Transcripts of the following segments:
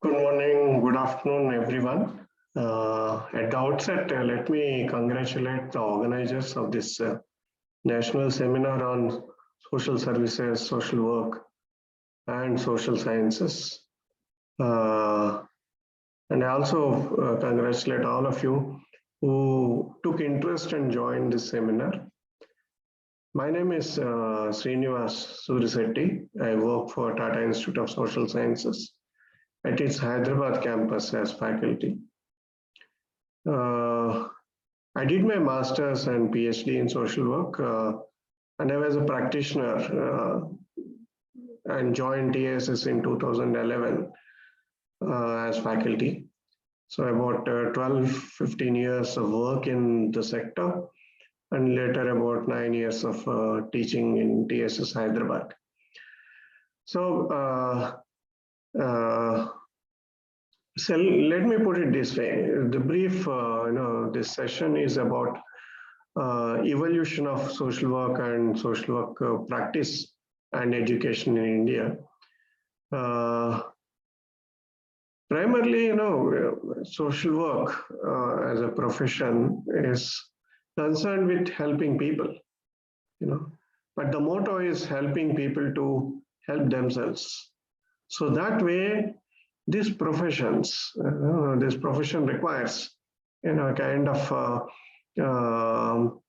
Good morning, good afternoon, everyone. At the outset, let me congratulate the organizers of this national seminar on social services, social work, and social sciences. And I also congratulate all of you who took interest and joined this seminar. My name is Srinivas Surisetti. I work for Tata Institute of Social Sciences at its Hyderabad campus as faculty. I did my master's and PhD in social work, and I was a practitioner and joined TISS in 2011 as faculty. So about 12-15 years of work in the sector, and later about 9 years of teaching in TISS Hyderabad. So let me put it this way. The brief, this session is about evolution of social work and social work practice and education in India. Primarily, social work as a profession is concerned with helping people, but the motto is helping people to help themselves. So that way, this profession requires, kind of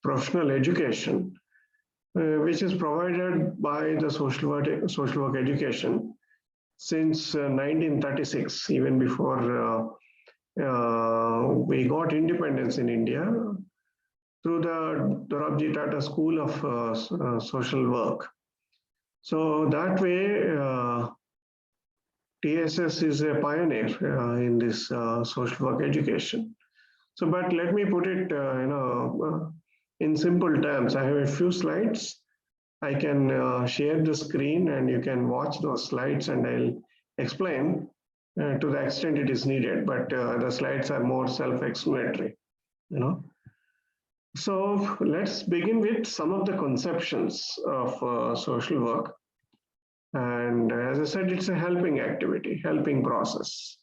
professional education, which is provided by the social work education since 1936, even before we got independence in India, through the Dorabji Tata School of Social Work. So that way, TSS is a pioneer in this social work education. So, but let me put it, in simple terms. I have a few slides. I can share the screen and you can watch those slides, and I'll explain to the extent it is needed. But the slides are more self-explanatory, So let's begin with some of the conceptions of social work. And as I said, it's a helping activity, helping process.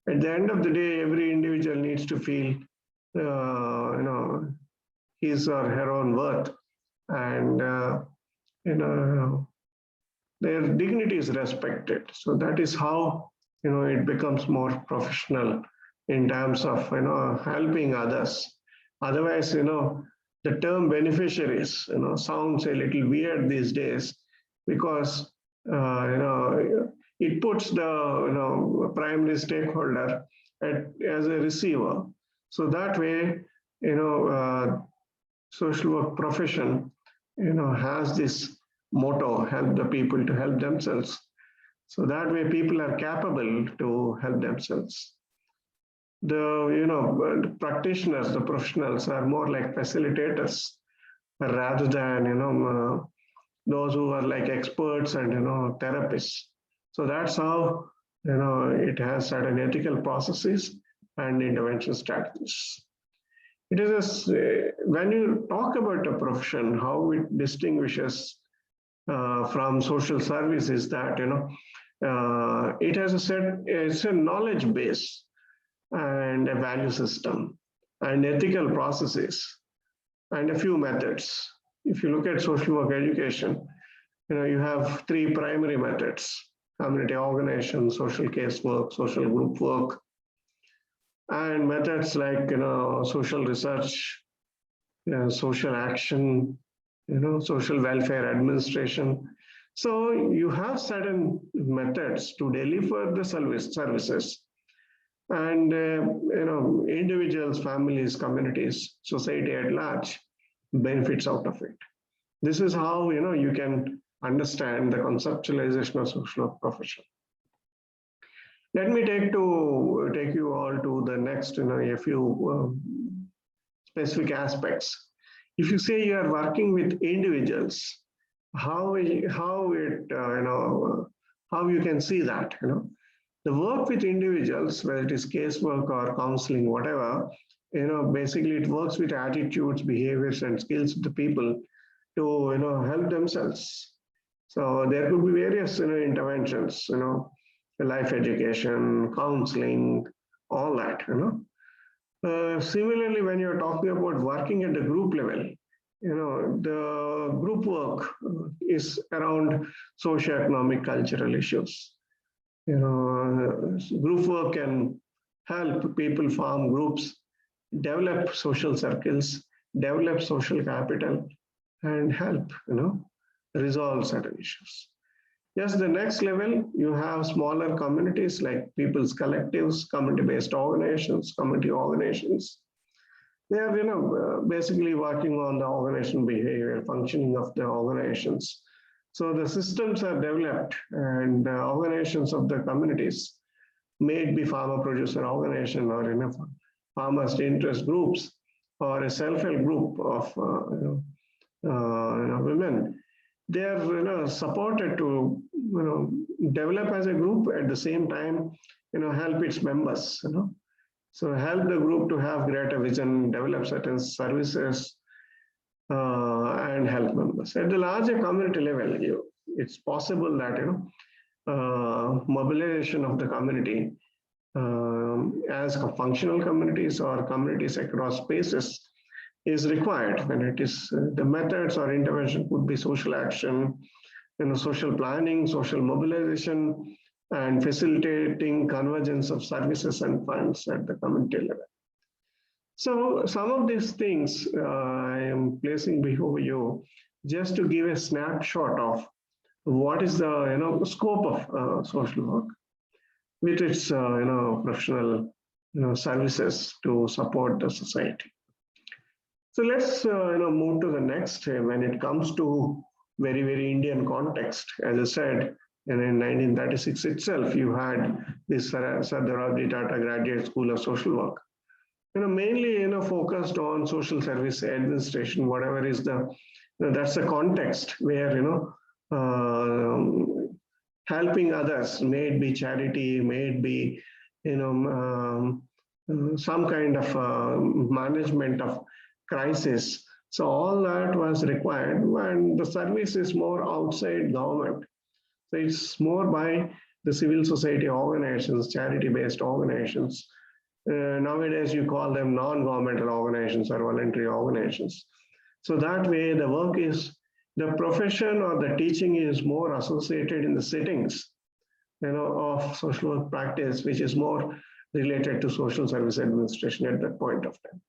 At the end of the day, every individual needs to feel, his or her own worth, and their dignity is respected. So that is how it becomes more professional in terms of helping others. Otherwise, the term beneficiaries sounds a little weird these days, because it puts the primary stakeholder as a receiver. So that way, social work profession has this motto: help the people to help themselves. So that way, people are capable to help themselves. The practitioners, the professionals, are more like facilitators rather than those who are like experts and therapists. So that's how it has certain ethical processes and intervention strategies. It is when you talk about a profession, how it distinguishes from social services, that it has it's a knowledge base and a value system and ethical processes and a few methods. If you look at social work education, you have three primary methods: community organization, social case work, social group work, and methods like social research, social action, social welfare administration. So you have certain methods to deliver the services, and individuals, families, communities, society at large benefits out of it. This is how you can understand the conceptualization of social work profession. Let me take you all to the next, a few specific aspects. If you say you are working with individuals, how you can see that, the work with individuals, whether it is casework or counseling, whatever, basically it works with attitudes, behaviors, and skills of the people to help themselves. So there could be various interventions, life education, counseling, all that, Similarly, when you're talking about working at the group level, the group work is around socio-economic cultural issues. Group work can help people form groups, develop social circles, develop social capital, and help, resolve certain issues. Yes, the next level, you have smaller communities like people's collectives, community-based organizations, community organizations. They are, basically working on the organizational behavior, functioning of the organizations. So the systems are developed and the organizations of the communities may it be farmer producer organization or farmers interest groups or a self-help group of women. They are supported to develop as a group at the same time help its members. So help the group to have greater vision, develop certain services, and help members. At the larger community level, it's possible that mobilization of the community as functional communities or communities across spaces is required. And it is the methods or intervention could be social action, social planning, social mobilization, and facilitating convergence of services and funds at the community level. So some of these things I am placing before you just to give a snapshot of what is the scope of social work with its professional services to support the society. So let's move to the next when it comes to very, very Indian context. As I said, and in 1936 itself, you had this Sardar Tata Graduate School of Social Work. Mainly focused on social service administration, whatever is the that's the context where helping others, may it be charity, may it be some kind of management of crisis. So all that was required, and the service is more outside government. So it's more by the civil society organizations, charity-based organizations. Nowadays, you call them non-governmental organizations or voluntary organizations. So that way, the work is, the profession or the teaching is more associated in the settings, of social work practice, which is more related to social service administration at that point of time.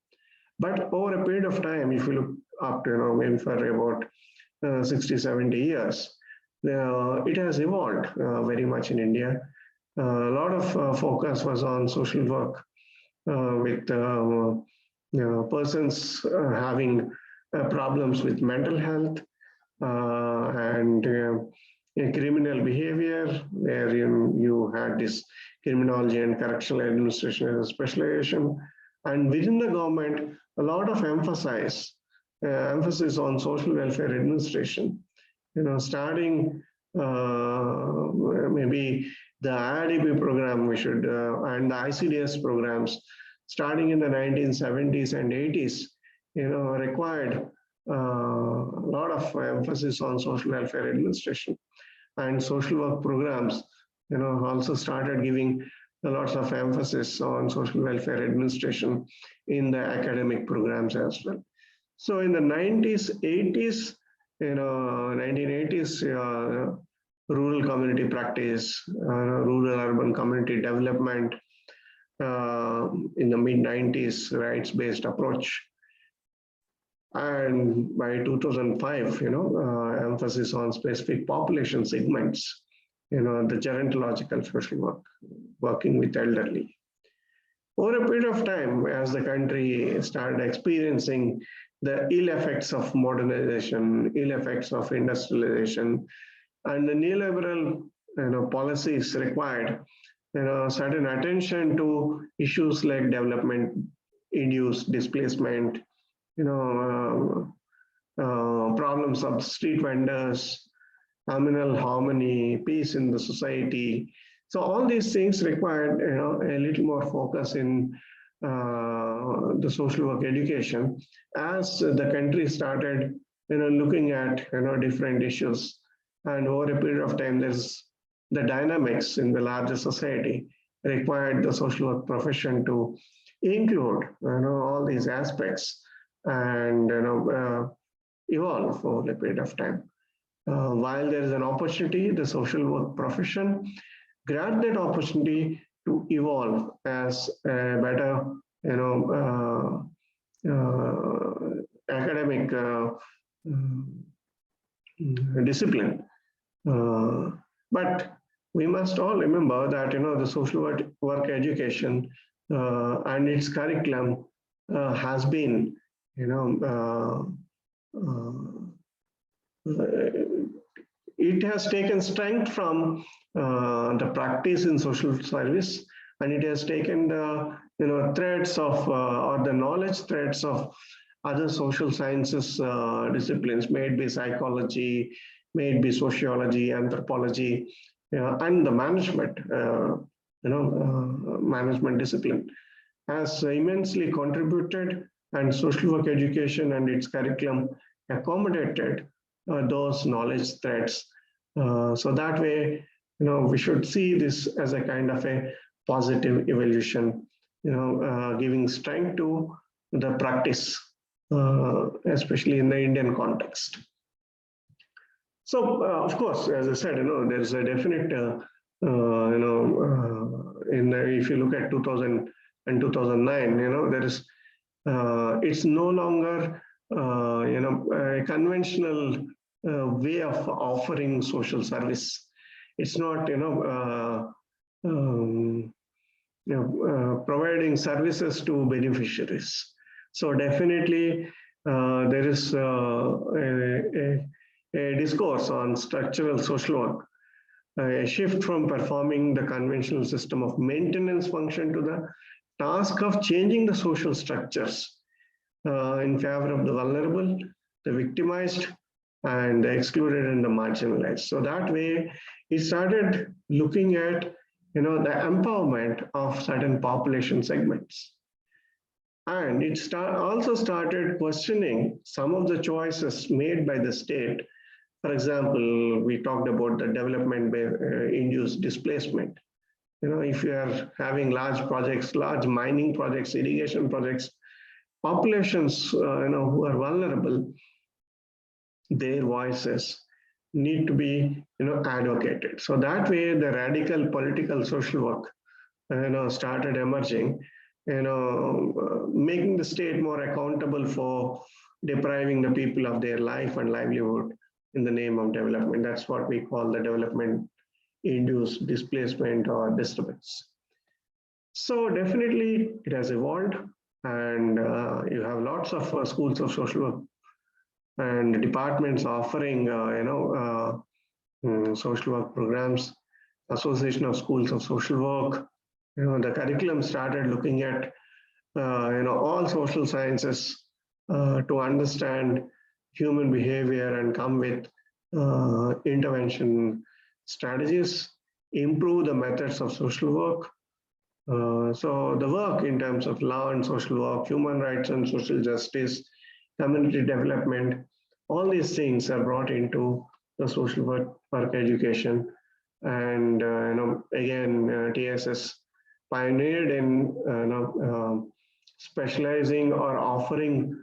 But over a period of time, if you look up to, maybe for about 60, 70 years, it has evolved very much in India. A lot of focus was on social work with persons having problems with mental health and criminal behavior, where you had this criminology and correctional administration as a specialization. And within the government, a lot of emphasis on social welfare administration. Starting maybe the IRDP program, we should, and the ICDS programs, starting in the 1970s and 80s, required a lot of emphasis on social welfare administration. And social work programs, also started giving a lot of emphasis on social welfare administration in the academic programs as well. So in the 90s, 80s, 1980s, rural community practice, rural-urban community development, in the mid-90s, rights-based approach. And by 2005, emphasis on specific population segments, the gerontological social work, working with elderly. Over a period of time, as the country started experiencing the ill effects of modernization, ill effects of industrialization, and the neoliberal policies required certain attention to issues like development-induced displacement, problems of street vendors, communal harmony, peace in the society. So all these things required a little more focus in the social work education as the country started looking at different issues. And over a period of time, there's the dynamics in the larger society required the social work profession to include all these aspects and evolve over a period of time. While there is an opportunity, the social work profession grabbed that opportunity to evolve as a better, academic discipline. But we must all remember that the social work education and its curriculum has been it has taken strength from the practice in social service, and it has taken the threads of or the knowledge threads of other social sciences disciplines, may it be psychology, may it be sociology, anthropology, and the management, management discipline has immensely contributed, and social work education and its curriculum accommodated those knowledge threads. So that way, we should see this as a kind of a positive evolution, giving strength to the practice, especially in the Indian context. So, of course, as I said, there is a definite, if you look at 2000 and 2009, there is, it's no longer, a conventional way of offering social service. It's not, providing services to beneficiaries. So definitely, there is a discourse on structural social work, a shift from performing the conventional system of maintenance function to the task of changing the social structures in favor of the vulnerable, the victimized, and the excluded and the marginalized. So that way, it started looking at the empowerment of certain population segments. And it also started questioning some of the choices made by the state. For example, we talked about the development-induced displacement. If you are having large projects, large mining projects, irrigation projects, populations who are vulnerable, their voices need to be advocated. So that way, the radical political social work started emerging, making the state more accountable for depriving the people of their life and livelihood in the name of development. That's what we call the development-induced displacement or disturbance. So definitely it has evolved, and you have lots of schools of social work and departments offering social work programs, Association of Schools of Social Work. The curriculum started looking at all social sciences to understand human behavior and come with intervention strategies, improve the methods of social work. So the work in terms of law and social work, human rights and social justice, community development, all these things are brought into the social work education. And again, TSS pioneered in specializing or offering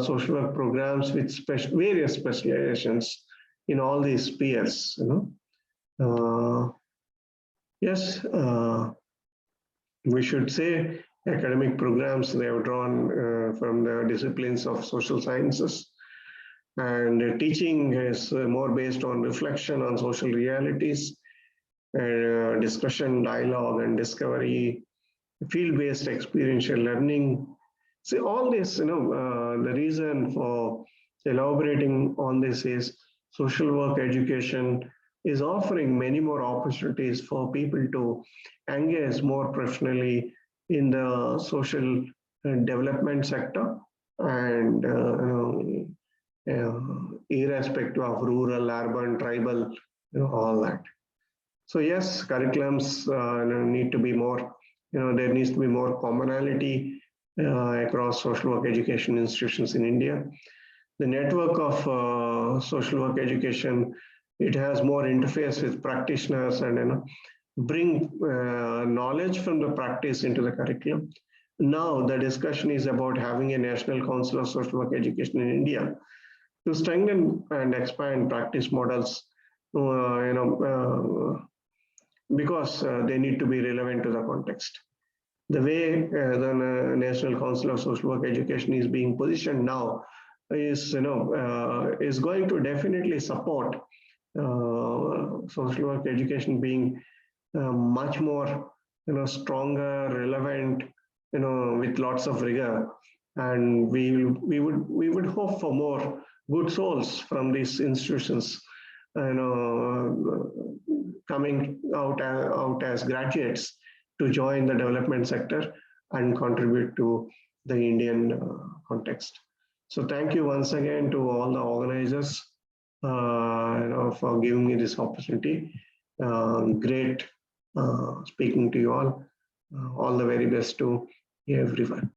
social work programs with various specializations in all these spheres. Yes, we should say academic programs they have drawn from the disciplines of social sciences, and teaching is more based on reflection on social realities, discussion, dialogue, and discovery, field-based experiential learning. So all this, the reason for elaborating on this is social work education is offering many more opportunities for people to engage more professionally in the social development sector, and irrespective of rural, urban, tribal, all that. So yes, curriculums need to be more, there needs to be more commonality across social work education institutions in India. The network of social work education it has more interface with practitioners and bring knowledge from the practice into the curriculum. Now the discussion is about having a National Council of Social Work Education in India to strengthen and expand practice models, because they need to be relevant to the context. The way the National Council of Social Work Education is being positioned now is, is going to definitely support social work education being much more, stronger, relevant, with lots of rigor, and we would hope for more good souls from these institutions, coming out as graduates to join the development sector and contribute to the Indian context. So thank you once again to all the organizers, for giving me this opportunity. Great speaking to you all. All the very best to everyone.